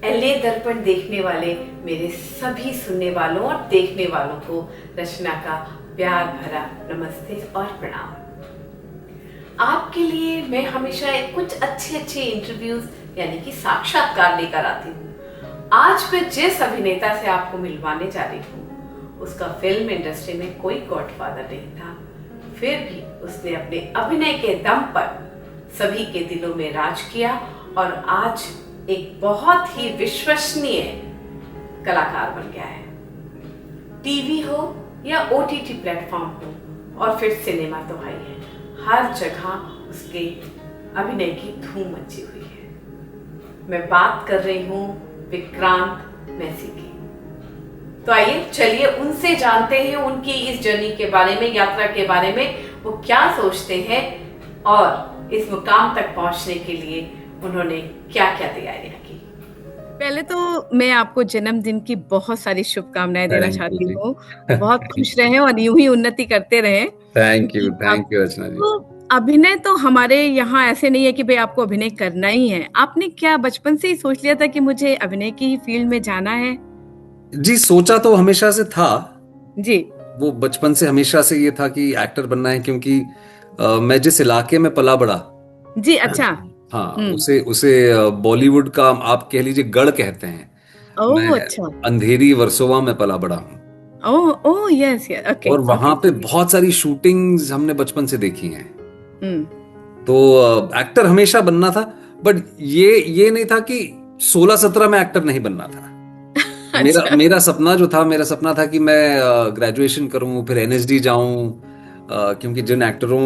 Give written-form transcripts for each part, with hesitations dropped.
LA दर्पण देखने वाले मेरे सभी सुनने वालों और देखने वालों को रचना का प्यार भरा नमस्ते और प्रणाम। आपके लिए मैं हमेशा कुछ अच्छे इंटरव्यूज यानी कि साक्षात्कार लेकर आती हूँ। आज मैं जिस अभिनेता से आपको मिलवाने जा रही हूँ उसका फिल्म इंडस्ट्री में कोई गॉडफादर नहीं था, फिर भी उसने अपने अभिनय के दम पर सभी के दिलों में राज किया और आज एक बहुत ही विश्वसनीय कलाकार बन गया है। टीवी हो या ओटीटी प्लेटफॉर्म हो और फिर सिनेमा तो है ही है, हर जगह उसके अभिनय की धूम मची हुई है। मैं बात कर रही हूँ विक्रांत मैसी की। तो आइए चलिए उनसे जानते हैं उनकी इस जर्नी के बारे में, यात्रा के बारे में, वो क्या सोचते हैं और इस मुकाम तक पहुंचने के लिए उन्होंने क्या क्या तैयारियां की। पहले तो मैं आपको जन्मदिन की बहुत सारी शुभकामनाएं देना चाहती हूँ। बहुत खुश रहें और यूं ही उन्नति करते रहें। थैंक यू अर्चना जी। तो अभिनय तो हमारे यहाँ ऐसे नहीं है कि भाई आपको अभिनय करना ही है। आपने क्या बचपन से ही सोच लिया था कि मुझे अभिनय की फील्ड में जाना है? जी, सोचा तो हमेशा से था जी। वो बचपन से हमेशा से ये था कि एक्टर बनना है, क्योंकि मैं जिस इलाके में पला बड़ा। जी, अच्छा। हाँ, उसे बॉलीवुड का आप कह लीजिए गढ़ कहते हैं। ओह, मैं अच्छा। अंधेरी वर्सोवा में पला बड़ा हूँ। ओह ओह, यस यस, ओके। और वहां पे बहुत सारी शूटिंग्स हमने बचपन से देखी हैं। तो एक्टर हमेशा बनना था, बट ये नहीं था कि 16-17 में एक्टर नहीं बनना था। अच्छा। मेरा सपना था कि मैं ग्रेजुएशन करूं, फिर एनएसडी जाऊं, क्योंकि जिन एक्टरों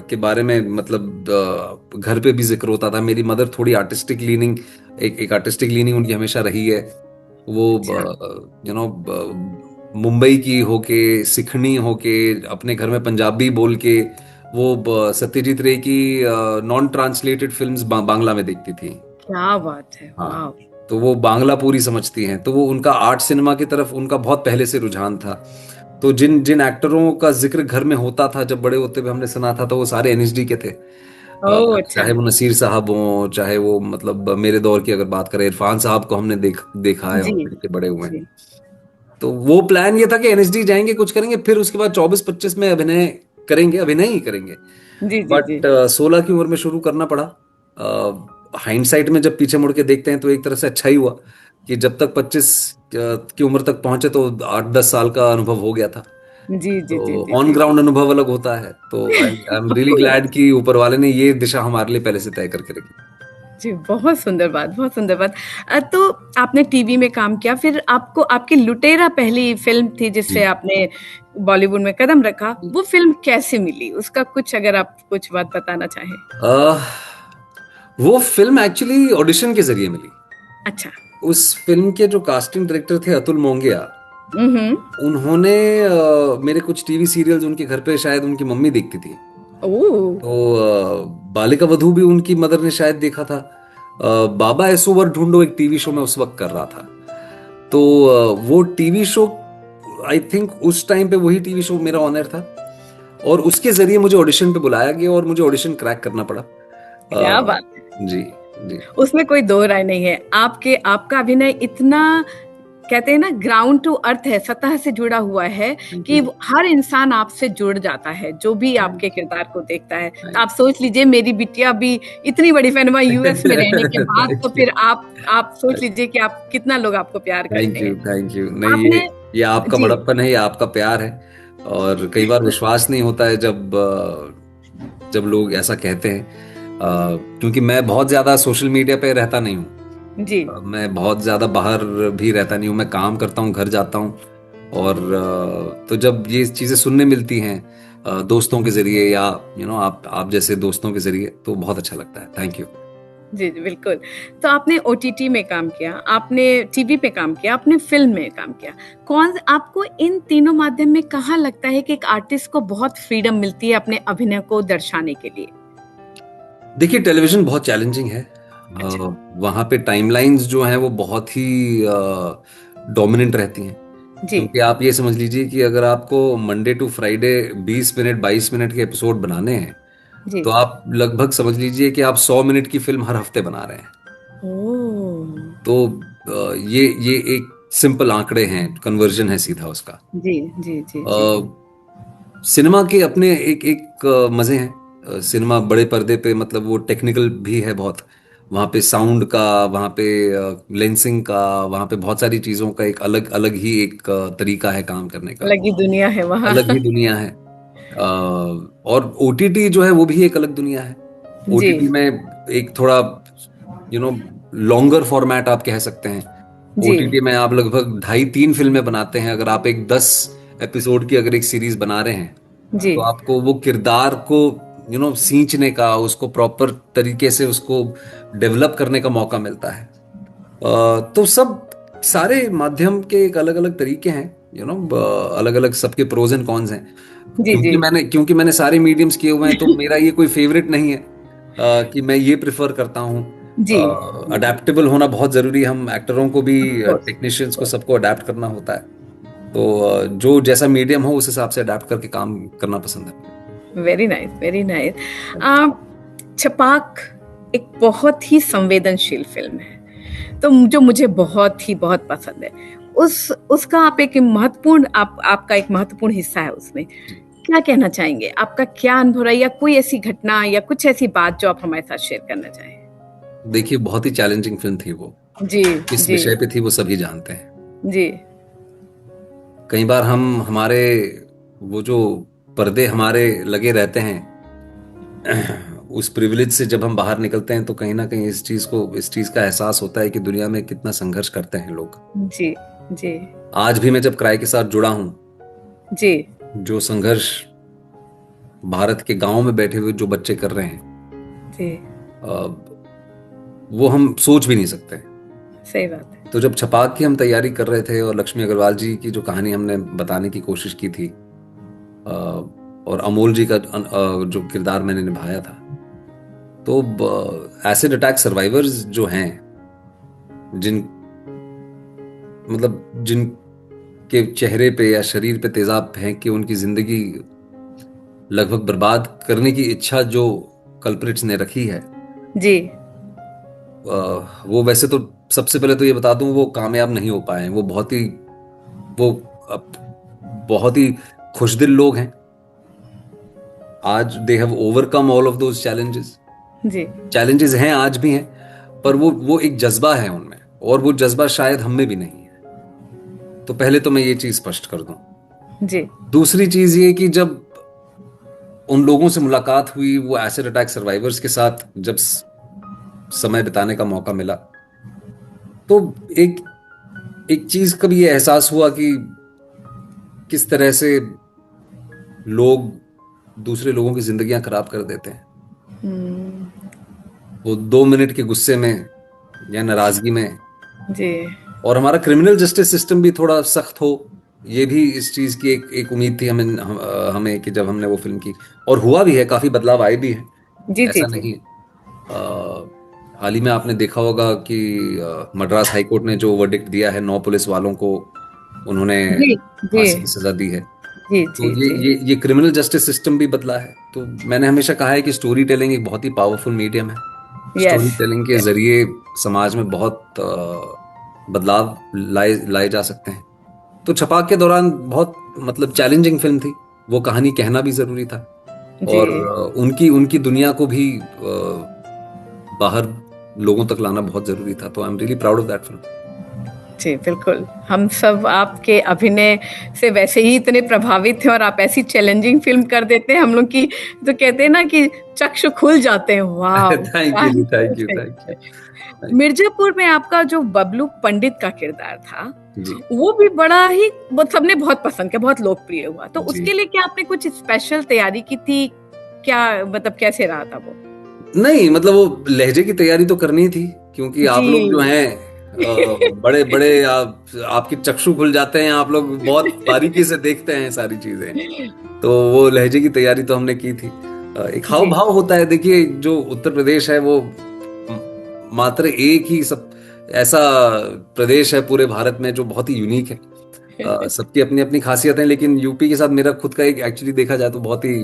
के बारे में मतलब घर पे भी जिक्र होता था। मेरी मदर थोड़ी आर्टिस्टिक लीनिंग, एक आर्टिस्टिक लीनिंग उनकी हमेशा रही है। वो मुंबई की होके, सिखनी होके, अपने घर में पंजाबी बोल के वो सत्यजीत रे की नॉन ट्रांसलेटेड फिल्म्स बांग्ला में देखती थी। क्या बात है, वाह। हाँ, तो वो बांग्ला पूरी समझती हैं। तो वो उनका आर्ट सिनेमा की तरफ उनका बहुत पहले से रुझान था। तो जिन जिन एक्टरों का जिक्र घर में होता था, जब बड़े होते हुए हमने सुना था, तो वो सारे एनएसडी के थे। ओह, अच्छा। चाहे वो नसीर साहब हों, चाहे वो मतलब मेरे दौर की अगर बात करें, इरफान साहब को हमने देखा है, जी हम के बड़े हुए हैं। जी तो वो प्लान ये था कि एनएसडी जाएंगे, कुछ करेंगे, फिर उसके बाद 24-25 में अभिनय करेंगे, अभिनय ही करेंगे। जी जी जी। बट 16 की उम्र में शुरू करना पड़ा। हाइंडसाइट में जब पीछे मुड़ के देखते हैं तो एक तरह से अच्छा ही हुआ कि जब तक 25 की उम्र तक पहुंचे तो 8-10 साल का अनुभव हो गया था। जी जी जी तो जी ऑन जी। ग्राउंड अनुभव अलग होता है। तो आई एम रियली ग्लैड कि ऊपर वाले ने ये दिशा हमारे लिए पहले से तय करके रखी। जी, बहुत सुंदर बात, बहुत सुंदर बात। तो आपने टीवी में काम किया, फिर आपको आपकी लुटेरा पहली फिल्म थी जिससे जी। आपने बॉलीवुड में कदम रखा। वो फिल्म कैसे मिली? उसका कुछ अगर आप कुछ बात बताना चाहें। अह, वो फिल्म एक्चुअली ऑडिशन के जरिए मिली। अच्छा। उस फिल्म के जो कास्टिंग डायरेक्टर थे अतुल मोंगिया, हम्म। उन्होंने मेरे कुछ टीवी सीरियल्स उनके घर पे शायद उनकी मम्मी देखती थी। ओह। तो बालिका वधू भी उनकी मदर ने शायद देखा था। बाबा एसोवर ढूंढो एक टीवी शो में उस वक्त कर रहा था। तो वो टीवी शो, आई थिंक उस टाइम पे वही टीवी शो मेरा ऑनर था, और उसके जरिए मुझे ऑडिशन पे बुलाया गया और मुझे ऑडिशन क्रैक करना पड़ा। क्या बात है। जी जी। उसमें कोई दो राय नहीं है। आपका अभिनय इतना, कहते हैं ना, ग्राउंड टू अर्थ है, सतह से जुड़ा हुआ है कि हर इंसान आपसे जुड़ जाता है जो भी आपके किरदार को देखता है। तो आप सोच लीजिए, मेरी बिटिया भी इतनी बड़ी फैन हुआ यूएस में रहने के बाद, तो फिर आप सोच लीजिए कि आप कितना लोग आपको प्यार करते हैं। Thank you. नहीं, आपने ये आपका जी बड़प्पन है, ये आपका प्यार है। और कई बार विश्वास नहीं होता है जब जब लोग ऐसा कहते हैं, क्योंकि मैं बहुत ज्यादा सोशल मीडिया पे रहता नहीं हूँ। जी मैं बहुत ज्यादा बाहर भी रहता नहीं हूँ। मैं काम करता हूँ, घर जाता हूँ। और तो जब ये चीजें सुनने मिलती हैं दोस्तों के जरिए, या आप जैसे दोस्तों के जरिए, तो बहुत अच्छा लगता है। Thank you. जी जी, बिल्कुल। तो आपने ओटीटी में काम किया, आपने टीवी पे काम किया, आपने फिल्म में काम किया। आपको इन तीनों माध्यम में कहाँ लगता है कि एक आर्टिस्ट को बहुत फ्रीडम मिलती है अपने अभिनय को दर्शाने के लिए? देखिए, टेलीविजन बहुत चैलेंजिंग है। अच्छा। वहां पे टाइमलाइंस जो हैं वो बहुत ही डोमिनेंट रहती हैं। जी क्योंकि आप ये समझ लीजिए कि अगर आपको Monday to Friday 20 minute 22 minute के एपिसोड बनाने हैं, जी। तो आप लगभग समझ लीजिए कि आप 100 मिनट की फिल्म हर हफ्ते बना रहे हैं। ओह। तो ये एक सिंपल आंकड़े हैं, कन्वर्जन है सीधा उसका। जी जी जी जी। सिनेमा के अपने एक एक मजे हैं। सिनेमा बड़े पर्दे पे मतलब वो टेक्निकल भी है बहुत। वहाँ पे साउंड का, वहाँ पे लेंसिंग का, वहाँ पे बहुत सारी चीज़ों का एक अलग अलग ही एक तरीका है काम करने का। अलग ही दुनिया है वहाँ। अलग ही दुनिया है। और ओटीटी जो है वो भी एक अलग दुनिया है। जी ओटीटी में एक थोड़ा लॉन्गर फॉर्मेट आप कह सकते हैं। जी ओटीटी में आप लगभग 2.5-3 फिल्में बनाते हैं। अगर आप एक 10 एपिसोड की अगर एक सीरीज बना रहे हैं, जी। तो आपको वो किरदार को सींचने का, उसको प्रॉपर तरीके से उसको डेवलप करने का मौका मिलता है। तो सब सारे माध्यम के एक अलग अलग तरीके हैं। अलग अलग सबके प्रोज एंड कॉन्स हैं। जी जी क्योंकि मैंने सारे मीडियम्स किए हुए हैं, तो मेरा ये कोई फेवरेट नहीं है कि मैं ये प्रेफर करता हूँ। जी। अडेप्टेबल होना बहुत जरूरी है। हम एक्टरों को भी, ऑफ कोर्स। टेक्नीशियंस को, सबको अडेप्ट करना होता है। तो जो जैसा मीडियम हो उस हिसाब से अडेप्ट करके काम करना पसंद है। Very nice, very nice. Chhapaak एक बहुत ही संवेदनशील फिल्म है, तो जो मुझे बहुत पसंद है। उसका आप एक महत्वपूर्ण आपका एक महत्वपूर्ण हिस्सा है उसमें। क्या कहना चाहेंगे? आपका क्या अनुभव रहा, या कोई ऐसी घटना या कुछ ऐसी बात जो आप हमारे साथ शेयर करना चाहें? देखिए, बहुत ही चैलेंजिंग फिल्म थी वो। जी किस जी विषय पे थी वो सभी जानते हैं। जी कई बार हमारे वो जो पर्दे हमारे लगे रहते हैं, उस प्रिविलेज से जब हम बाहर निकलते हैं तो कहीं ना कहीं इस चीज का एहसास होता है कि दुनिया में कितना संघर्ष करते हैं लोग। जी जी आज भी मैं जब क्राई के साथ जुड़ा हूं, जी जो संघर्ष भारत के गांव में बैठे हुए जो बच्चे कर रहे हैं, जी। वो हम सोच भी नहीं सकते। सही बात है। तो जब छपाक की हम तैयारी कर रहे थे और लक्ष्मी अग्रवाल जी की जो कहानी हमने बताने की कोशिश की थी, और अमोल जी का जो किरदार मैंने निभाया था, तो एसिड अटैक सर्वाइवर्स जो हैं, जिनके चेहरे पे या शरीर पे तेजाब फेंक के उनकी जिंदगी लगभग बर्बाद करने की इच्छा जो कल्प्रिट्स ने रखी है, जी वो वैसे तो सबसे पहले तो ये बता दूं, वो कामयाब नहीं हो पाए हैं। वो बहुत ही खुशदिल लोग हैं। आज they have overcome all of those challenges. जी चैलेंजेस हैं, आज भी हैं, पर वो एक जज्बा है उनमें, और वो जज्बा शायद हम में भी नहीं है। तो पहले तो मैं ये चीज स्पष्ट कर दूं। जी दूसरी चीज ये कि जब उन लोगों से मुलाकात हुई, वो एसिड अटैक सर्वाइवर्स के साथ जब समय बिताने का मौका मिला, तो एक एक चीज का भी ये एहसास हुआ कि किस तरह से लोग दूसरे लोगों की जिंदगियां खराब कर देते हैं। वो 2 मिनट के गुस्से में या नाराजगी में। जी और हमारा क्रिमिनल जस्टिस सिस्टम भी थोड़ा सख्त हो, ये भी इस चीज की एक उम्मीद थी हमें कि जब हमने वो फिल्म की, और हुआ भी है, काफी बदलाव आए भी हैं, जी जी ऐसा जी नहीं है। हाल ही में आपने देखा होगा कि मद्रास हाईकोर्ट ने जो वर्डिक्ट दिया है 9 पुलिस वालों को, उन्होंने जी जी फांसी की सजा दी है। जी तो जी जी ये क्रिमिनल जस्टिस सिस्टम भी बदला है। तो मैंने हमेशा कहा है कि स्टोरी टेलिंग एक बहुत ही पावरफुल मीडियम है। यस। स्टोरी टेलिंग के जरिए समाज में बहुत बदलाव लाए लाए जा सकते हैं। तो छपाक के दौरान बहुत मतलब चैलेंजिंग फिल्म थी। वो कहानी कहना भी जरूरी था, जी और उनकी उनकी दुनिया को भी बाहर लोगों तक लाना बहुत जरूरी था। तो I am really proud of that film. जी बिल्कुल, हम सब आपके अभिनय से वैसे ही इतने प्रभावित हैं, और आप ऐसी चैलेंजिंग फिल्म कर देते हैं, हम लोग की तो कहते हैं ना कि चक्षु खुल जाते हैं। वाह, thank you, thank you, thank you. Mirzapur में आपका जो बबलू पंडित का किरदार था, जी वो भी बड़ा ही सबने बहुत पसंद किया, बहुत लोकप्रिय हुआ। तो जी। उसके लिए क्या आपने कुछ स्पेशल तैयारी की थी? क्या मतलब कैसे रहा था वो? नहीं, मतलब वो लहजे की तैयारी तो करनी थी, क्योंकि आप लोग जो जी हैं बड़े बड़े, आपके चक्षु खुल जाते हैं, आप लोग बहुत बारीकी से देखते हैं सारी चीजें। तो वो लहजे की तैयारी तो हमने की थी। एक हाव जी भाव होता है। देखिए, जो उत्तर प्रदेश है वो मात्र एक ही सब ऐसा प्रदेश है पूरे भारत में जो बहुत ही यूनिक है। सबकी अपनी अपनी खासियत है, लेकिन यूपी के साथ मेरा खुद का एक, एक्चुअली देखा जाए तो बहुत ही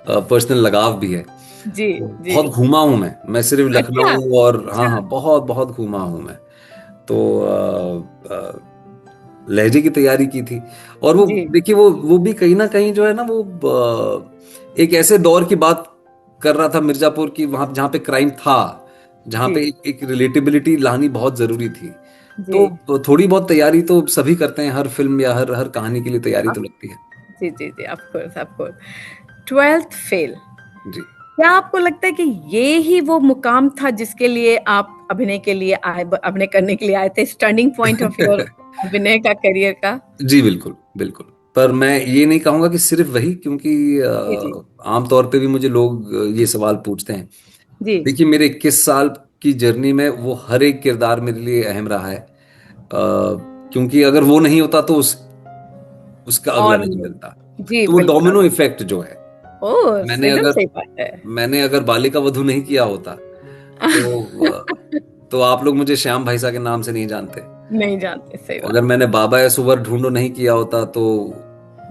पर्सनल लगाव भी है। जी जी। बहुत घूमा हूं मैं सिर्फ अच्छा। लखनऊ, और हाँ अच्छा। हाँ, बहुत बहुत घूमा हूं मैं। तो लहजे की तैयारी की थी। और वो जी देखिए वो भी कहीं ना कहीं जो है ना, वो एक ऐसे दौर की बात कर रहा था मिर्जापुर की, वहां जहाँ पे क्राइम था, जहाँ जी पे एक रिलेटेबिलिटी लानी बहुत जरूरी थी। जी तो थोड़ी बहुत तैयारी तो सभी करते हैं, हर फिल्म या हर हर कहानी के लिए तैयारी तो लगती है। जी जी जी, of course of course. 12th fail, जी। क्या आपको लगता है कि ये ही वो मुकाम था जिसके लिए आप अभिनय के लिए आए, अभिनय करने के लिए आए थे, टर्निंग पॉइंट ऑफ योर अभिनय का, करियर का? जी बिल्कुल बिल्कुल। पर मैं ये नहीं कहूंगा कि सिर्फ वही, क्योंकि जी जी आमतौर पे भी मुझे लोग ये सवाल पूछते हैं। जी। देखिए मेरे 21 साल की जर्नी में वो हर एक किरदार मेरे लिए अहम रहा है, क्योंकि अगर वो नहीं होता तो उसका अगला और नहीं मिलता। जी तो वो बिल्कुल। डोमिनो इफेक्ट जो है, ओह, मैंने एकदम अगर सही बात है। मैंने अगर बालिका वधू नहीं किया होता तो आप लोग मुझे श्याम भाई साहब के नाम से नहीं जानते। नहीं जानते, सही अगर बात। मैंने बाबा या सुवर ढूंढो नहीं किया होता तो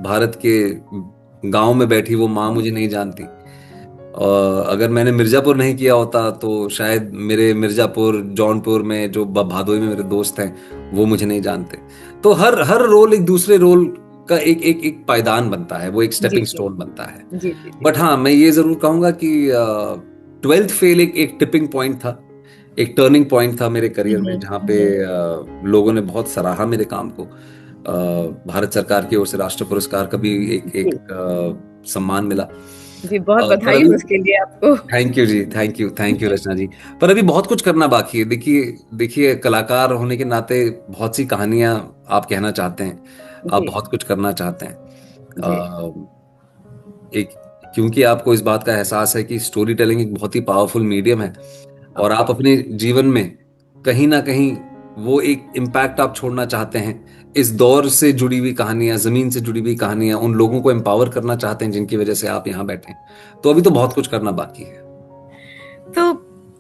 भारत के गांव में बैठी वो माँ मुझे नहीं जानती। और अगर मैंने मिर्जापुर नहीं किया होता तो शायद मेरे मिर्जापुर जौनपुर में जो भादोई में मेरे दोस्त हैं वो मुझे नहीं जानते। तो हर हर रोल एक दूसरे रोल का एक एक एक पायदान बनता है, वो एक जी स्टेपिंग जी स्टोन बनता है। जी जी जी बट हाँ, मैं ये जरूर कहूंगा कि 12th फेल एक टिपिंग पॉइंट था, एक टर्निंग पॉइंट था मेरे करियर में, जहाँ पे लोगों ने बहुत सराहा मेरे काम को। भारत सरकार की ओर से राष्ट्र पुरस्कार का भी एक जी एक सम्मान मिला। जी, बहुत पर बधाई अभी हो उसके लिए आपको। थैंक यू जी, थैंक यू जी रचना जी। पर अभी बहुत कुछ करना बाकी है। देखिए देखिए, कलाकार होने के नाते बहुत सी कहानियां आप कहना चाहते हैं, आप जी बहुत कुछ करना चाहते हैं। जी एक, क्योंकि आपको इस बात का एहसास है कि स्टोरी टेलिंग एक बहुत ही पावरफुल मीडियम है, और ऑफ आप कोर्स। अपने जीवन में कहीं ना कहीं वो एक इम्पैक्ट आप छोड़ना चाहते हैं। इस दौर से जुड़ी हुई कहानियां, जमीन से जुड़ी हुई कहानियां, उन लोगों को एम्पावर करना चाहते हैं जिनकी वजह से आप यहाँ बैठे हैं। तो अभी तो बहुत कुछ करना बाकी है। तो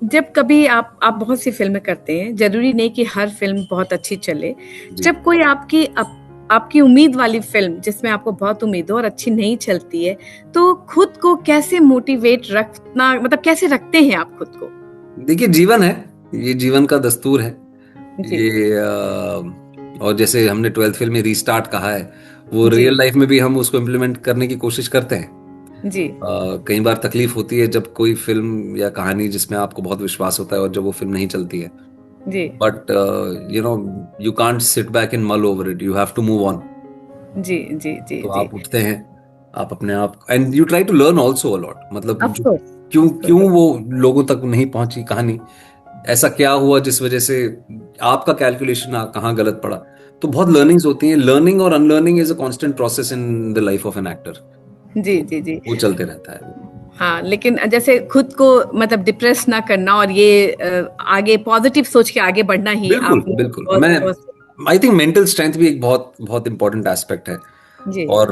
जब कभी आप बहुत सी फिल्में करते हैं, जरूरी नहीं कि हर फिल्म बहुत अच्छी चले। जी। जब कोई आपकी उम्मीद वाली फिल्म जिसमें आपको बहुत उम्मीद हो और अच्छी नहीं चलती है, तो खुद को कैसे मोटिवेट रखना, मतलब कैसे रखते हैं आप खुद को? देखिए जीवन है, ये जीवन का दस्तूर है। जी ये और जैसे हमने 12th फेल में रीस्टार्ट कहा है, वो जी रियल लाइफ में भी हम उसको इम्प्लीमेंट करने की कोशिश करते हैं। जी कई बार तकलीफ होती है जब कोई फिल्म या कहानी जिसमें आपको बहुत विश्वास होता है और जब वो फिल्म नहीं चलती है। जी but you know, you can't sit back and mull over it, you have to move on. जी जी जी तो जी। आप उठते हैं, आप अपने आप, and you try to learn also a lot. मतलब ऑफ कोर्स। क्यों क्यों वो लोगों तक नहीं पहुंची कहानी, ऐसा क्या हुआ जिस वजह से आपका कैलकुलेशन कहाँ गलत पड़ा। तो बहुत जी लर्निंग्स होती हैं। लर्निंग और unlearning is a constant process in the life of an actor. जी जी जी। वो चलते रहता है वो। हाँ, लेकिन जैसे खुद को मतलब डिप्रेस ना करना, और ये आगे पॉजिटिव सोच के आगे बढ़ना ही बिल्कुल आपने बिल्कुल। बहुत मैं बहुत। आई थिंक मेंटल स्ट्रेंथ भी एक बहुत बहुत इंपॉर्टेंट एस्पेक्ट है। जी और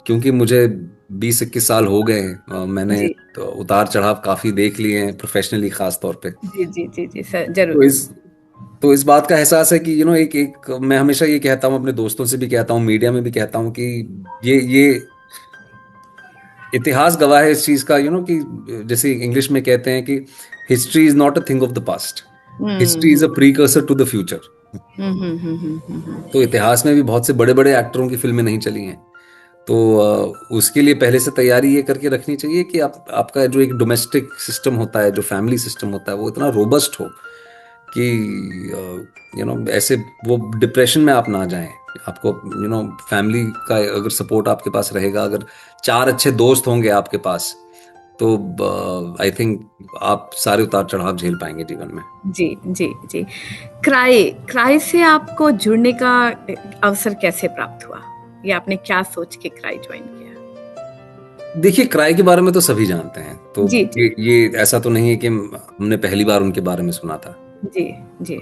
क्योंकि मुझे 20-21 साल हो गए हैं, मैंने जी तो उतार चढ़ाव काफी देख लिए हैं, प्रोफेशनली खास तौर पे। जी जी जी जी सर, तो जरूर। इस बात का एहसास है कि एक एक मैं हमेशा ये कहता हूँ, अपने दोस्तों से भी कहता हूँ, मीडिया में भी कहता हूँ कि ये इतिहास गवाह है इस चीज का, कि जैसे इंग्लिश में कहते हैं कि history is not a thing of the past, history is a hmm precursor to the future. Hmm. तो इतिहास में भी बहुत से बड़े बड़े एक्टरों की फिल्में नहीं चली हैं। तो उसके लिए पहले से तैयारी ये करके रखनी चाहिए कि आपका जो एक डोमेस्टिक सिस्टम होता है, जो फैमिली सिस्टम होता है, वो इतना रोबस्ट हो कि ऐसे वो डिप्रेशन में आप ना जाएं। आपको फैमिली का अगर सपोर्ट आपके पास रहेगा, अगर 4 अच्छे दोस्त होंगे आपके पास, तो आई थिंक आप सारे उतार चढ़ाव झेल पाएंगे जीवन में। जी जी जी। क्राई क्राई से आपको जुड़ने का अवसर कैसे प्राप्त हुआ, या आपने क्या सोच के क्राई ज्वाइन किया? देखिए क्राई के बारे में तो सभी जानते हैं, तो जी जी ये ऐसा तो नहीं है कि हमने पहली बार उनके बारे में सुना था। जी जी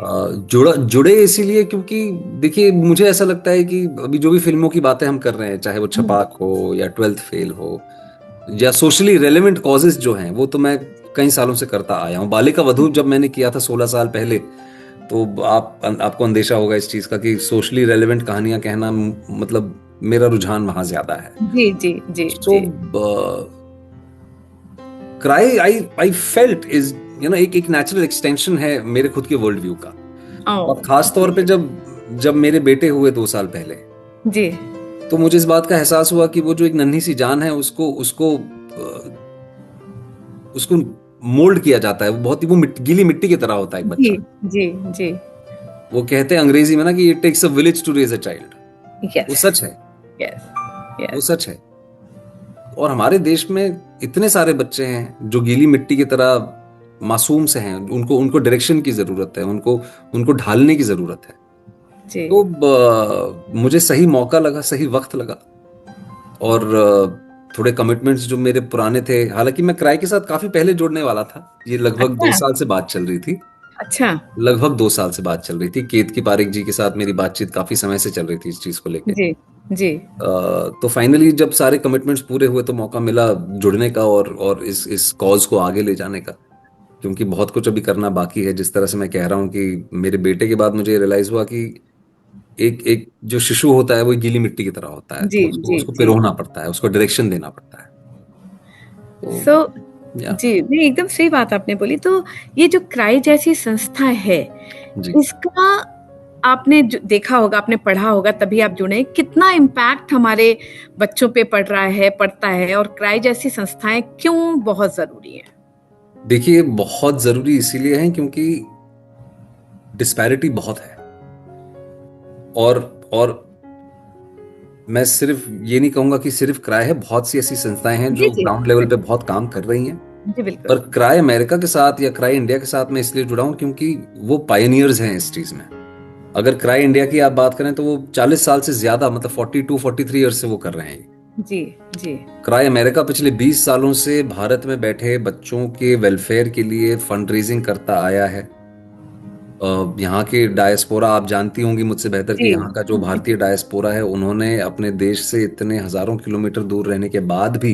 जुड़े इसीलिए क्योंकि देखिए मुझे ऐसा लगता है कि अभी जो भी फिल्मों की बातें हम कर रहे हैं, चाहे वो छपाक हो या 12th फेल हो या सोशली रेलेवेंट कॉजेज जो हैं, वो तो मैं कई सालों से करता आया हूँ। बालिका वधू जब मैंने किया था 16 साल पहले, तो आपको अंदेशा होगा इस चीज का कि सोशली रेलेवेंट कहानियां कहना, मतलब मेरा रुझान वहां ज्यादा है। जी जी जी सो जी क्राई आई फेल्ट इज एक नेचुरल एक्सटेंशन है मेरे खुद के वर्ल्ड व्यू का। और खास तौर पे जब जब मेरे बेटे हुए 2 साल पहले, जी, तो मुझे इस बात का एहसास हुआ कि वो जो एक नन्ही सी जान है उसको उसको उसको मोल्ड किया जाता है। वो बहुत ही गीली मिट्टी की तरह होता है एक जी, बच्चा। जी, जी, वो कहते हैं अंग्रेजी में ना कि it takes a village to raise a child. Yes, वो सच है, यस, वो यस, सच है। और हमारे देश में इतने सारे बच्चे हैं जो गीली मिट्टी की तरह मासूम से हैं, उनको उनको डायरेक्शन की जरूरत है, उनको उनको ढालने की जरूरत है। जी, तो मुझे सही मौका लगा, सही वक्त लगा, और थोड़े कमिटमेंट्स जो मेरे पुराने थे, हालांकि मैं क्राई के साथ काफी पहले जुड़ने वाला था। ये लगभग दो अच्छा, साल से बात चल रही थी। अच्छा, लगभग 2 साल से बात चल रही थी। केतकी पारेख जी के साथ मेरी बातचीत काफी समय से चल रही थी इस चीज को लेके। जी, जी, तो फाइनली जब सारे कमिटमेंट्स पूरे हुए तो मौका मिला जुड़ने का और इस कॉज को आगे ले जाने का, क्योंकि बहुत कुछ अभी करना बाकी है। जिस तरह से मैं कह रहा हूँ कि मेरे बेटे के बाद मुझे रियलाइज हुआ कि एक एक जो शिशु होता है वो गीली मिट्टी की तरह होता है, जी, तो उसको जी, उसको जी। पिरोना पड़ता है, उसको डायरेक्शन देना पड़ता है। तो सो या जी, नहीं एकदम सही बात आपने बोली। तो ये जो क्राई जैसी संस्था है, जी, इसका आपने जो देखा होगा, आपने पढ़ा होगा तभी आप जुड़े, कितना इम्पैक्ट हमारे बच्चों पे पड़ रहा है, पड़ता है, और क्राई जैसी संस्थाएं क्यों बहुत जरूरी हैं? देखिए बहुत जरूरी इसीलिए है क्योंकि डिस्पैरिटी बहुत है। और मैं सिर्फ ये नहीं कहूंगा कि सिर्फ क्राई है, बहुत सी ऐसी संस्थाएं हैं जी, जो जी, ग्राउंड लेवल पे बहुत काम कर रही हैं। जी, बिल्कुल। पर क्राई अमेरिका के साथ या क्राई इंडिया के साथ मैं इसलिए जुड़ा हूं क्योंकि वो पायनियर्स हैं इस चीज में। अगर क्राई इंडिया की आप बात करें तो वो 40 साल से ज्यादा, मतलब 42-43 ईयर्स से वो कर रहे हैं। जी, जी, क्राई अमेरिका पिछले 20 सालों से भारत में बैठे बच्चों के वेलफेयर के लिए फंड रेजिंग करता आया है। यहाँ के डायस्पोरा, आप जानती होंगी मुझसे बेहतर कि जी, यहाँ का जो जी, भारतीय डायस्पोरा है, उन्होंने अपने देश से इतने हजारों किलोमीटर दूर रहने के बाद भी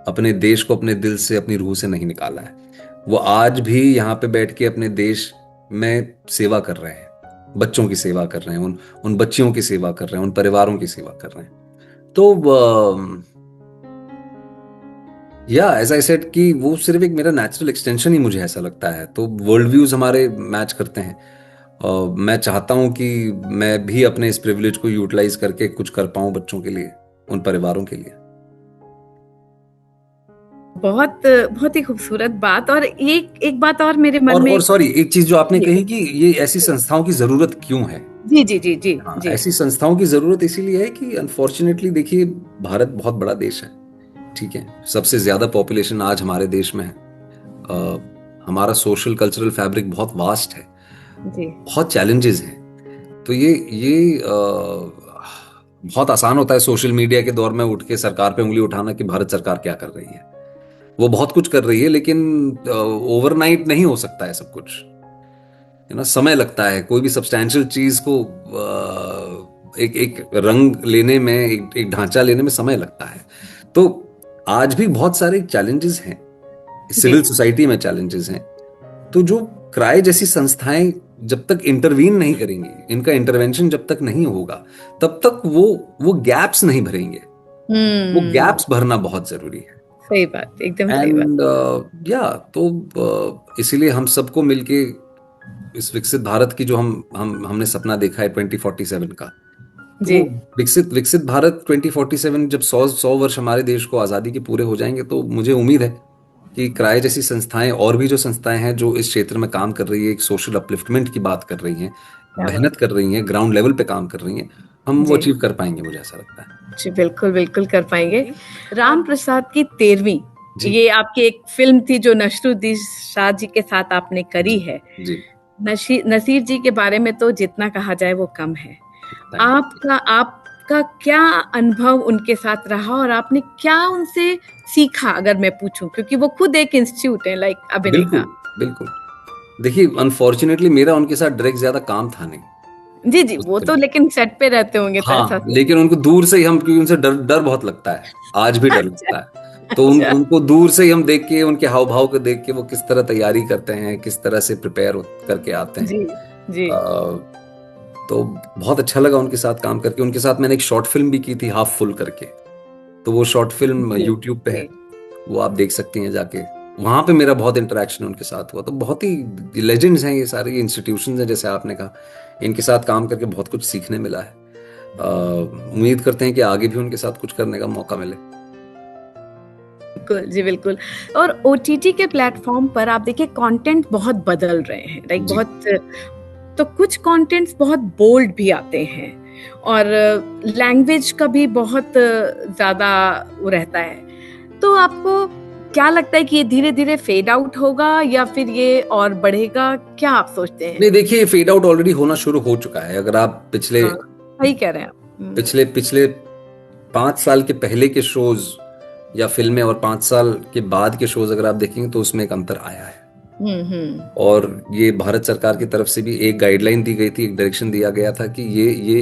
अपने देश को अपने दिल से, अपनी रूह से नहीं निकाला है। वो आज भी यहाँ पे बैठ के अपने देश में सेवा कर रहे हैं, बच्चों की सेवा कर रहे हैं, उन उन बच्चियों की सेवा कर रहे हैं, उन परिवारों की सेवा कर रहे हैं। तो या एज आई सेड कि वो सिर्फ एक मेरा नेचुरल एक्सटेंशन ही मुझे ऐसा लगता है। तो वर्ल्ड व्यूज हमारे मैच करते हैं। मैं चाहता हूं कि मैं भी अपने इस प्रिविलेज को यूटिलाइज करके कुछ कर पाऊं बच्चों के लिए, उन परिवारों के लिए। बहुत बहुत ही खूबसूरत बात। और एक एक बात और मेरे मन में। और सॉरी, एक चीज जो आपने जी, कही कि ये ऐसी संस्थाओं की जरूरत क्यों है। जी, जी, जी, जी, हाँ, जी, ऐसी संस्थाओं की जरूरत इसीलिए है कि अनफॉर्चुनेटली देखिए, भारत बहुत बड़ा देश है, ठीक है, सबसे ज्यादा पॉपुलेशन आज हमारे देश में है। हमारा सोशल कल्चरल फैब्रिक बहुत वास्ट है, जी, बहुत चैलेंजेस हैं। तो ये बहुत आसान होता है सोशल मीडिया के दौर में उठ के सरकार पे उंगली उठाना कि भारत सरकार क्या कर रही है। वो बहुत कुछ कर रही है, लेकिन ओवरनाइट नहीं हो सकता है सब कुछ, है ना। समय लगता है कोई भी सब्सटैंशियल चीज को एक एक रंग लेने में, एक ढांचा लेने में समय लगता है। तो आज भी बहुत सारे चैलेंजेस हैं, जी, सिविल सोसाइटी में चैलेंजेस हैं। तो जो क्राई जैसी संस्थाएं जब तक इंटरवीन नहीं करेंगी, इनका इंटरवेंशन जब तक नहीं होगा, तब तक वो गैप्स नहीं भरेंगे। वो गैप्स भरना बहुत जरूरी है। सही बात, एकदम सही बात। एंड या तो इसीलिए हम सबको मिलके इस विकसित भारत की जो हमने सपना देखा है 2047 का, तो जी, वो विकसित विकसित भारत 2047 जब 100 वर्ष हमारे देश को आजादी के पूरे हो जाएंगे, तो मुझे उम्मीद है कि क्राई जैसी संस्थाएं और भी जो संस्थाएं हैं जो इस क्षेत्र में काम कर रही है, एक सोशल अपलिफ्टमेंट की बात कर रही हैं, क्या मेहनत बात। कर रही हैं, ग्राउंड लेवल पे काम कर रही हैं, हम वो जी, अचीव कर पाएंगे, मुझे ऐसा लगता है। जी, बिल्कुल, बिल्कुल कर पाएंगे। राम प्रसाद की 13वीं, जी, ये आपकी एक फिल्म थी जो नसरुद्दीन शाह जी के साथ आपने करी जी, है। जी, नसीर जी के बारे में तो जितना कहा जाए वो कम है। थैंक आपका आपका क्या अनुभव उनके साथ रहा, और आपने क्या उनसे सीखा, अगर मैं पूछूं, क्योंकि वो खुद एक इंस्टीट्यूट है, लाइक यू। अभिनय बिल्कुल, का। बिल्कुल। देखिए अनफॉर्चुनेटली मेरा उनके साथ डायरेक्ट ज्यादा काम था नहीं जी, जी, उस वो तो फिल्म। लेकिन सेट पे रहते होंगे तो ऐसा हाँ, तो। लेकिन उनको दूर से ही हम, क्योंकि उनसे डर डर बहुत लगता है, आज भी डर अच्छा, लगता है। तो अच्छा, उनको दूर से ही हम देख के, उनके हाव भाव को देख के वो किस तरह तैयारी करते हैं, किस तरह से प्रिपेयर करके आते हैं। जी, जी, तो बहुत अच्छा लगा उनके साथ काम करके। उनके साथ मैंने एक शॉर्ट फिल्म भी की थी, हाफ फुल करके। तो वो शॉर्ट फिल्म जी, यूट्यूब पे जी, है, वो आप देख सकती हैं जाके। वहां पे मेरा बहुत इंटरेक्शन उनके साथ हुआ। तो बहुत ही लेजेंड्स हैं ये सारे इंस्टीट्यूशंस हैं, जैसे आपने कहा, इनके साथ काम करके बहुत कुछ सीखने मिला है। उम्मीद करते हैं कि आगे भी उनके साथ कुछ करने का मौका मिले। बिल्कुल जी, बिल्कुल। और ओटीटी के प्लेटफॉर्म पर आप देखिए कंटेंट बहुत बदल रहे हैं, लाइक जी। बहुत, तो कुछ कंटेंट्स बहुत बोल्ड भी आते हैं और लैंग्वेज का भी बहुत ज्यादा वो रहता है। तो आपको क्या लगता है कि ये धीरे धीरे फेड आउट होगा या फिर ये और बढ़ेगा, क्या आप सोचते हैं? नहीं, देखिए, फेड आउट ऑलरेडी होना शुरू हो चुका है। अगर आप पिछले हाँ, सही कह रहे हैं आप। पिछले 5 साल के पहले के शोज या फिल्में और 5 साल के बाद के शोज अगर आप देखेंगे तो उसमें एक अंतर आया है। और ये भारत सरकार की तरफ से भी एक गाइडलाइन दी गई थी, एक डायरेक्शन दिया गया था कि ये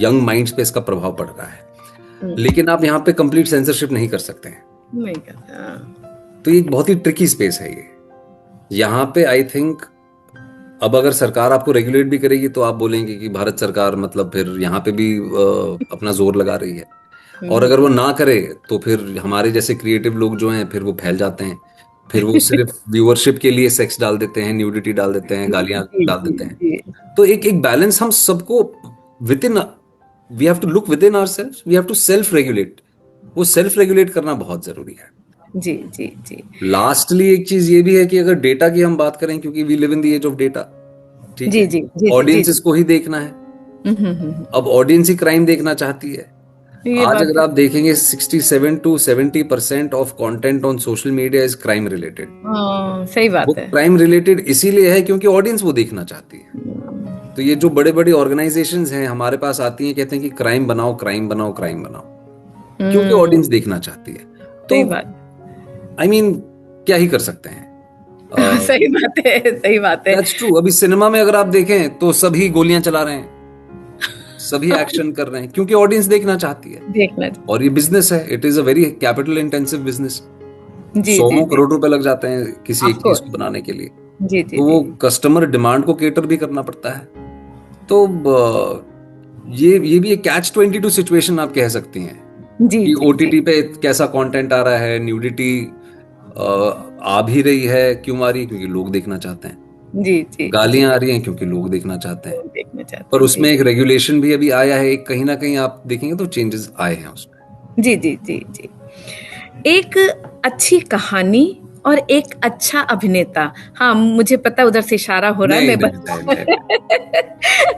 यंग माइंड्स पे इसका प्रभाव पड़ रहा है। लेकिन आप यहाँ पे कंप्लीट सेंसरशिप नहीं कर सकते हैं, नहीं करता। तो ये एक बहुत ही ट्रिकी स्पेस है ये। यहाँ पे आई थिंक अब अगर सरकार आपको रेगुलेट भी करेगी तो आप बोलेंगे कि भारत सरकार मतलब फिर यहाँ पे भी अपना जोर लगा रही है। और अगर वो ना करे तो फिर हमारे जैसे क्रिएटिव लोग जो हैं फिर वो फैल जाते हैं, फिर वो सिर्फ व्यूअरशिप के लिए सेक्स डाल देते हैं, न्यूडिटी डाल देते हैं, गालियां डाल देते हैं। तो एक बैलेंस हम सबको within, we have to look within ourselves, we have to self regulate. वो सेल्फ रेगुलेट करना बहुत जरूरी है। जी जी जी। लास्टली एक चीज ये भी है कि अगर डेटा की हम बात करें, क्योंकि we live in the age of data, ठीक जी है, जी जी। ऑडियंस इसको ही देखना है। अब ऑडियंस ही क्राइम देखना चाहती है। आज अगर आप देखेंगे 67 to 70% of content on social media is crime related. सही बात वो है। क्राइम रिलेटेड इसीलिए है क्योंकि ऑडियंस वो देखना चाहती है। तो ये जो बड़े बड़े ऑर्गेनाइजेशंस हैं हमारे पास आती हैं, कहते हैं कि क्राइम बनाओ, क्राइम बनाओ, क्राइम बनाओ, क्योंकि ऑडियंस देखना चाहती है। तो आई मीन क्या ही कर सकते हैं। सही बात है, सही बात है। That's true. अभी सिनेमा में अगर आप देखें तो सभी गोलियां चला रहे हैं, सभी एक्शन कर रहे हैं, क्योंकि ऑडियंस देखना चाहती है। देखना। और ये बिजनेस है, it is a very capital intensive business. 100 crore रुपए लग जाते हैं किसी एक चीज को बनाने के लिए। जी जी। तो वो कस्टमर डिमांड को केटर भी करना पड़ता है। तो ये भी एक कैच-22 सिचुएशन आप कह सकती हैं कि ओटीटी पे कैसा कंटेंट आ रहा है, न्यूडिटी आ भी रही है, क्यों आ रही है? क्योंकि लोग देखना चाहते हैं। जी जी। गालियां आ रही हैं क्योंकि लोग देखना चाहते हैं। देखना चाहते हैं। पर उसमें एक रेगुलेशन भी अभी आया है, एक कहीं ना कहीं आप देखेंगे तो चेंजेस आए हैं उसमें। जी जी जी जी। एक अच्छी कहानी और एक अच्छा अभिनेता, हाँ मुझे पता उधर से इशारा हो रहा है, मैं बस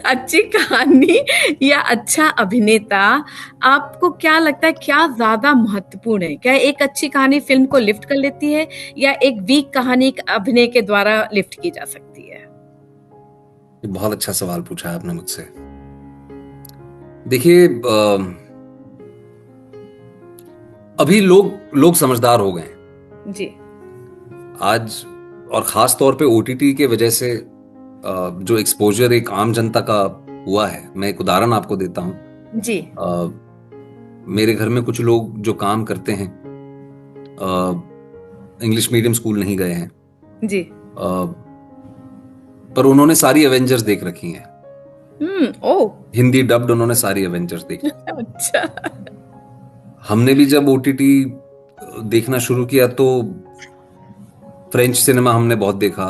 अच्छी कहानी या अच्छा अभिनेता, आपको क्या लगता है क्या ज्यादा महत्वपूर्ण है? क्या एक अच्छी कहानी फिल्म को लिफ्ट कर लेती है या एक वीक कहानी एक अभिनय के द्वारा लिफ्ट की जा सकती है? बहुत अच्छा सवाल पूछा है आपने मुझसे। देखिए, अभी लोग समझदार हो गए जी आज, और खास तौर पे ओटीटी के वजह से जो एक्सपोजर एक आम जनता का हुआ है। मैं एक उदाहरण आपको देता हूं जी। मेरे घर में कुछ लोग जो काम करते हैं इंग्लिश मीडियम स्कूल नहीं गए हैं जी, पर उन्होंने सारी एवेंजर्स देख रखी हैं। ओ हिंदी डब्ड उन्होंने सारी एवेंजर्स देखी। अच्छा। हमने भी जब ओटीटी देखना शुरू किया तो फ्रेंच सिनेमा हमने बहुत देखा,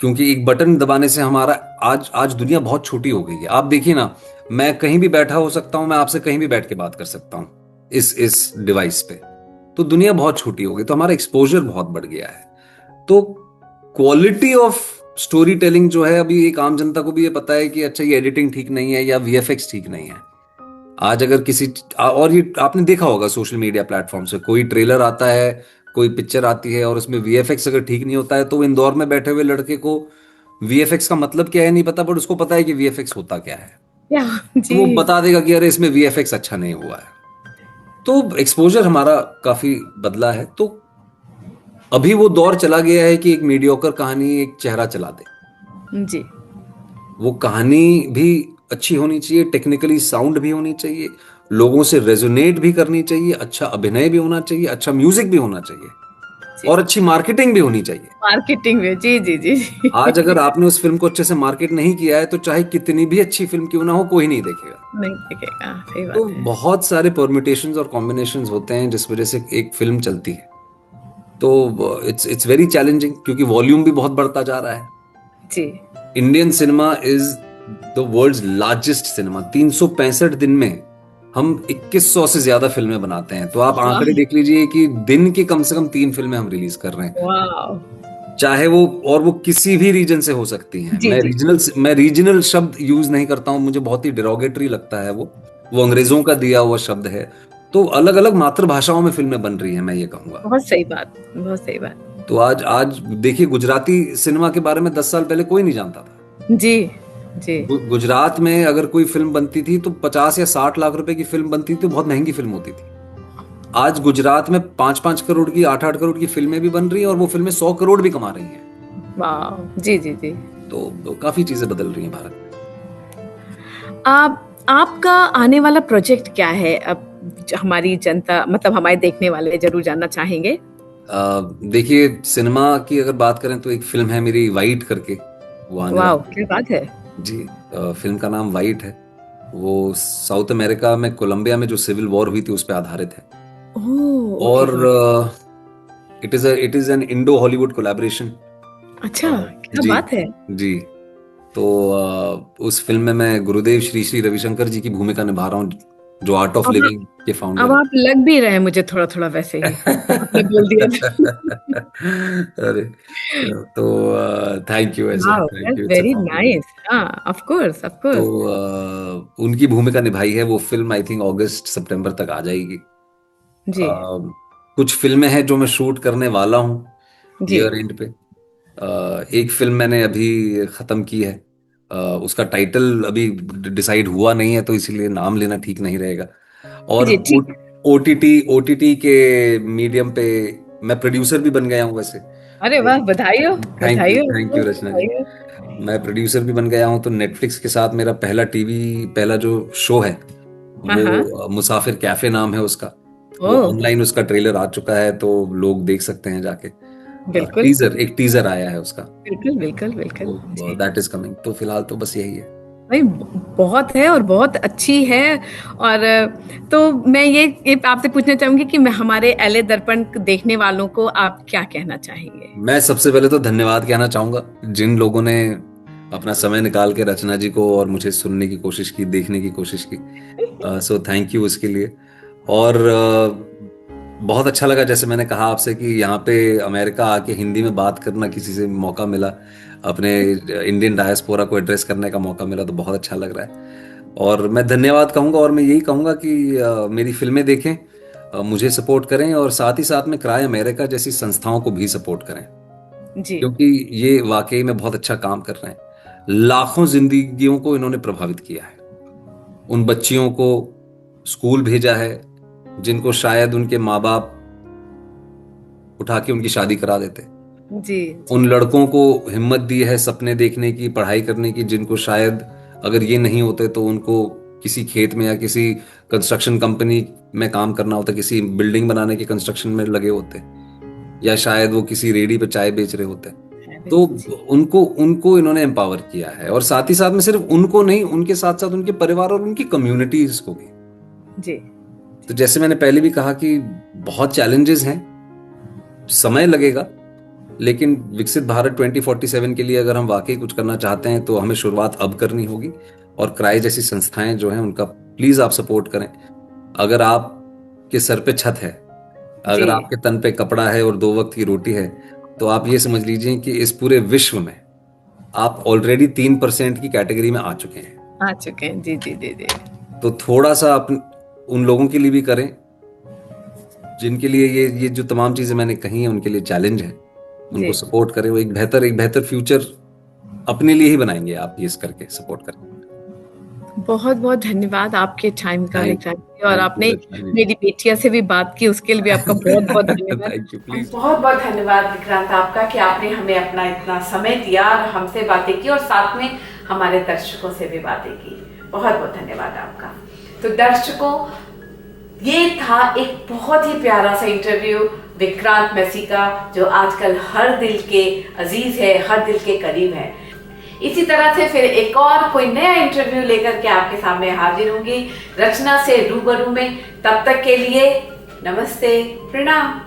क्योंकि एक बटन दबाने से हमारा आज दुनिया बहुत छोटी हो गई है। आप देखिए ना, मैं कहीं भी बैठा हो सकता हूं, मैं आपसे कहीं भी बैठ के बात कर सकता हूं इस डिवाइस पे। तो दुनिया बहुत छोटी हो गई, तो हमारा एक्सपोजर बहुत बढ़ गया है। तो क्वालिटी ऑफ स्टोरी टेलिंग जो है, अभी एक आम जनता को भी ये पता है कि अच्छा ये एडिटिंग ठीक नहीं है या वीएफएक्स ठीक नहीं है। आज अगर किसी, और ये आपने देखा होगा सोशल मीडिया प्लेटफॉर्म से, कोई ट्रेलर आता है, कोई पिक्चर आती है और उसमें वीएफएक्स अगर ठीक नहीं होता है तो वो इंदौर में बैठे हुए लड़के को वीएफएक्स का मतलब क्या है नहीं पता, पर उसको पता है कि वीएफएक्स होता क्या है। तो वो बता देगा कि अरे इसमें वीएफएक्स अच्छा नहीं हुआ है। तो एक्सपोजर हमारा काफी बदला है। तो अभी वो दौर चला गया है कि एक मीडियोकर कहानी एक चेहरा चला दे जी। वो कहानी भी अच्छी होनी चाहिए, टेक्निकली साउंड भी होनी चाहिए, लोगों से रेजोनेट भी करनी चाहिए, अच्छा अभिनय भी होना चाहिए, अच्छा म्यूजिक भी होना चाहिए और अच्छी मार्केटिंग भी होनी चाहिए। मार्केटिंग में जी जी जी। आज अगर आपने उस फिल्म को अच्छे से मार्केट नहीं किया है तो चाहे कितनी भी अच्छी फिल्म क्यों ना हो, कोई नहीं देखेगा। नहीं देखेगा, सही बात तो है। बहुत सारे परम्यूटेशंस और कॉम्बिनेशंस होते हैं जिस वजह से एक फिल्म चलती है। तो इट्स वेरी चैलेंजिंग, क्योंकि वॉल्यूम भी बहुत बढ़ता जा रहा है जी। Indian cinema is the world's largest cinema. 365 दिन में हम 2100 से ज्यादा फिल्में बनाते हैं। तो आप आंकड़े देख लीजिए कि दिन की कम से कम 3 फिल्में हम रिलीज कर रहे हैं, वाह। चाहे वो किसी भी रीजन से हो सकती हैं। जी, जी। मैं रीजनल शब्द यूज नहीं करता हूं, मुझे बहुत ही डिरोगेटरी लगता है। वो अंग्रेजों का दिया हुआ शब्द है। तो अलग अलग मातृभाषाओं में फिल्में बन रही हैं, मैं ये कहूंगा। बहुत सही बात, बहुत सही बात। तो आज देखिए, गुजराती सिनेमा के बारे में 10 साल पहले कोई नहीं जानता था। जी जी। गुजरात में अगर कोई फिल्म बनती थी तो 50 या 60 लाख रुपए की फिल्म बनती थी, तो बहुत महंगी फिल्म होती थी। आज गुजरात में 5-5 करोड़ की, 8-8 करोड़ की फिल्में भी बन रही हैं, और वो फिल्में 100 करोड़ भी कमा रही हैं। वाह। जी जी जी। तो काफी चीजें बदल रही हैं भारत में। आपका आने वाला प्रोजेक्ट क्या है? अब हमारी जनता, मतलब हमारे देखने वाले जरूर जानना चाहेंगे। देखिए, सिनेमा की अगर बात करें तो एक फिल्म है मेरी, वाइट करके, वो आने वाह, वाली क्या बात है। जी। फिल्म का नाम वाइट है। वो साउथ अमेरिका में, कोलंबिया में जो सिविल वॉर हुई थी उस पर आधारित है। ओह, और वाह। It is an Indo Hollywood collaboration. अच्छा, क्या जी बात है। जी। तो उस फिल्म में मैं गुरुदेव श्री श्री रविशंकर जी की भूमिका निभा रहा हूँ, जो आर्ट ऑफ अब लिविंग के अब फाउंडर आप लग भी रहे हैं मुझे थोड़ा थोड़ा वैसे ही, आपने बोल दिया तो। अरे, तो थैंक यू, ऐसे वाह, thank that's you, it's a very compliment. Nice. हाँ, ऑफ कोर्स, ऑफ तो कोर्स। उनकी भूमिका निभाई है। वो फिल्म आई थिंक अगस्त सितंबर तक आ जाएगी। जी कुछ फिल्में हैं जो मैं शूट करने वाला हूँ जी ईयर एंड पे। एक फिल्म मैंने अभी खत्म की है। उसका टाइटल अभी डिसाइड हुआ नहीं है, तो इसीलिए नाम लेना ठीक नहीं रहेगा। और जी, ठीक। ओटीटी के मीडियम पे मैं प्रोड्यूसर भी बन गया हूँ वैसे। अरे वाह, बधाई हो, थैंक बधाई यू, हो, थैंक यू रचना जी। बधाई हो। मैं प्रोड्यूसर भी बन गया हूँ। तो नेटफ्लिक्स के साथ मेरा पहला जो शो है, हाँ वो हाँ। मुसाफिर कैफे नाम है उसका। वो ओह, ऑनलाइन उसका ट्रेलर आ चुका है, तो लोग देख सकते हैं जाके। बिल्कुल एक टीजर आया है उसका, बिल्कुल बिल्कुल बिल्कुल। तो जी। That is coming. तो फिलहाल तो बस यही है। भाई, बहुत है और बहुत अच्छी है। और तो मैं ये आपसे पूछना चाहूंगी कि मैं हमारे एलए दर्पण देखने वालों को आप क्या कहना चाहेंगे? मैं सबसे पहले तो धन्यवाद कहना चाहूंगा जिन लोगों ने अपना समय निकाल के रचना जी को और मुझे सुनने की कोशिश की, देखने की कोशिश की। सो थैंक यू उसके लिए। और बहुत अच्छा लगा, जैसे मैंने कहा आपसे, कि यहाँ पे अमेरिका आके हिंदी में बात करना किसी से मौका मिला, अपने इंडियन डायस्पोरा को एड्रेस करने का मौका मिला, तो बहुत अच्छा लग रहा है। और मैं धन्यवाद कहूँगा, और मैं यही कहूँगा कि मेरी फिल्में देखें, मुझे सपोर्ट करें, और साथ ही साथ में क्राई अमेरिका जैसी संस्थाओं को भी सपोर्ट करें, जी क्योंकि ये वाकई में बहुत अच्छा काम कर रहे हैं। लाखों जिंदगियों को इन्होंने प्रभावित किया है। उन बच्चियों को स्कूल भेजा है जिनको शायद उनके माँ बाप उठा के उनकी शादी करा देते। जी उन जी लड़कों को हिम्मत दी है सपने देखने की, पढ़ाई करने की, जिनको शायद अगर ये नहीं होते तो उनको किसी खेत में या किसी कंस्ट्रक्शन कंपनी में काम करना होता, किसी बिल्डिंग बनाने के कंस्ट्रक्शन में लगे होते, या शायद वो किसी रेडी पे चाय बेच रहे होते। तो जी उनको उनको इन्होंने एम्पावर किया है, और साथ ही साथ में सिर्फ उनको नहीं, उनके साथ साथ उनके परिवार और उनकी कम्युनिटीज को भी। जी। तो जैसे मैंने पहले भी कहा कि बहुत चैलेंजेस हैं, समय लगेगा, लेकिन विकसित भारत 2047 के लिए अगर हम वाकई कुछ करना चाहते हैं तो हमें शुरुआत अब करनी होगी। और क्राई जैसी संस्थाएं जो हैं उनका प्लीज आप सपोर्ट करें। अगर आपके सर पे छत है, अगर जी। आपके तन पे कपड़ा है और 2 वक्त की रोटी है, तो आप ये समझ लीजिए कि इस पूरे विश्व में आप ऑलरेडी 3% की कैटेगरी में आ चुके हैं। आ चुके हैं। जी जी जी जी। तो थोड़ा सा उन लोगों के लिए भी करें जिनके लिए ये जो तमाम चीजें मैंने कही हैं उनके लिए चैलेंज है। उनको जी। सपोर्ट करें, वो एक बेहतर फ्यूचर अपने लिए ही बनाएंगे आप ये करके सपोर्ट करें। बहुत बहुत धन्यवाद आपके टाइम का थैंक निकाल के, और आपने यू। मेरी बेटिया से भी बात की, उसके लिए भी आपका बहुत बहुत धन्यवाद। Thank you, please. बहुत बहुत धन्यवाद विक्रांत आपका कि आपने हमें अपना इतना समय दिया और हमसे बातें की, और साथ में हमारे दर्शकों से भी बातें की। बहुत बहुत धन्यवाद आपका। तो दर्शकों, ये था एक बहुत ही प्यारा सा इंटरव्यू विक्रांत मैसी का, जो आजकल हर दिल के अजीज है, हर दिल के करीब है। इसी तरह से फिर एक और कोई नया इंटरव्यू लेकर के आपके सामने हाजिर होंगी रचना से रूबरू में। तब तक के लिए नमस्ते, प्रणाम।